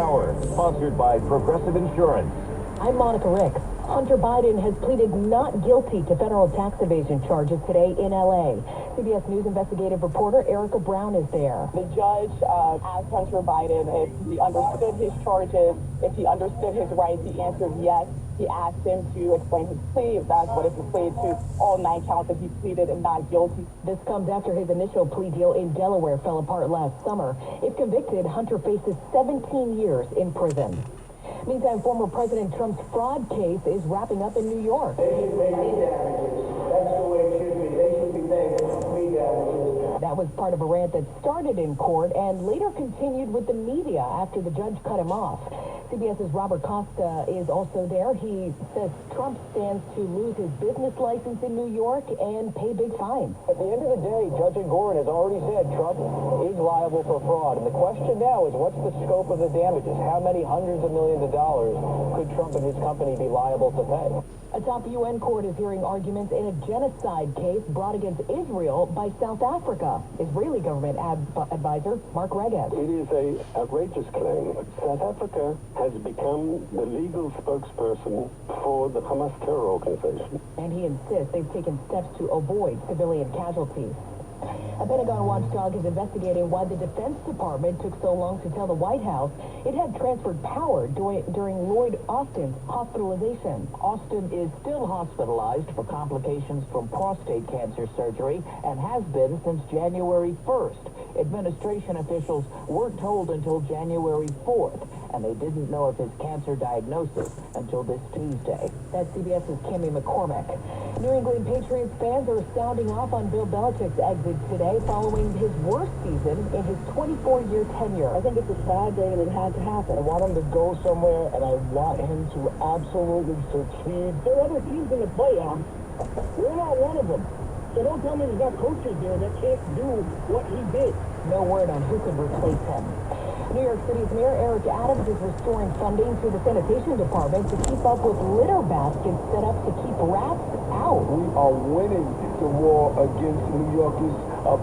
Hour, sponsored by Progressive Insurance. I'm Monica Ricks. Hunter Biden has pleaded not guilty to federal tax evasion charges today in L.A. CBS News investigative reporter Erica Brown is there. The judge asked Hunter Biden if he understood his charges, if he understood his rights. He answered yes. He asked him to explain his plea, if that's what it played to all 9 counts that he pleaded and not guilty. This comes after his initial plea deal in Delaware fell apart last summer. If convicted, Hunter faces 17 years in prison. Meantime, former President Trump's fraud case is wrapping up in New York. They should pay me damages. That's the way it should be. They should be paying me damages. That was part of a rant that started in court and later continued with the media after the judge cut him off. CBS's Robert Costa is also there. He says Trump stands to lose his business license in New York and pay big fines. At the end of the day, Judge Engoron has already said Trump is liable for fraud. And the question now is, what's the scope of the damages? How many hundreds of millions of dollars could Trump and his company be liable to pay? A top UN court is hearing arguments in a genocide case brought against Israel by South Africa. Israeli government advisor Mark Regev. It is an outrageous claim. South Africa has become the legal spokesperson for the Hamas terror organization. And he insists they've taken steps to avoid civilian casualties. A Pentagon watchdog is investigating why the Defense Department took so long to tell the White House it had transferred power during Lloyd Austin's hospitalization. Austin is still hospitalized for complications from prostate cancer surgery and has been since January 1st. Administration officials weren't told until January 4th, and they didn't know of his cancer diagnosis until this Tuesday. That's CBS's Kimmy McCormick. New England Patriots fans are sounding off on Bill Belichick's exit today following his worst season in his 24-year tenure. I think it's a sad day and it had to happen. I want him to go somewhere, and I want him to absolutely succeed. There are other teams in the playoffs. We're not one of them. So don't tell me there's not coaches there that can't do what he did. No word on who could replace him. New York City's Mayor Eric Adams is restoring funding to the sanitation department to keep up with litter baskets set up to keep rats out. We are winning the war against New York's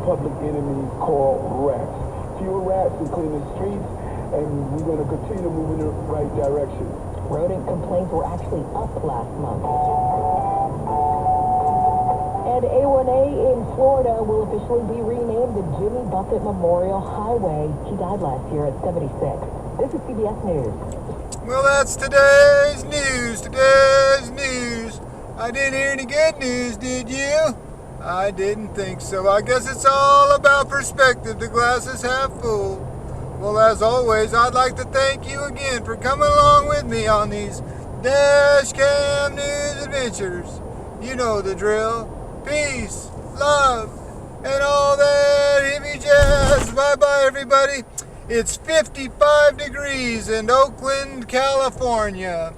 public enemy called rats. Fewer rats and cleaner streets, and we're going to continue to move in the right direction. Rodent complaints were actually up last month. And A1A in Florida will officially be renamed the Jimmy Buffett Memorial Highway. He died last year at 76. This is CBS News. Well, that's today's news. I didn't hear any good news, did you? I didn't think so. I guess it's all about perspective. The glass is half full. Well, as always, I'd like to thank you again for coming along with me on these Dash Cam News adventures. You know the drill. Peace, love, and all that hippie jazz. Bye-bye, everybody. It's 55 degrees in Oakland, California.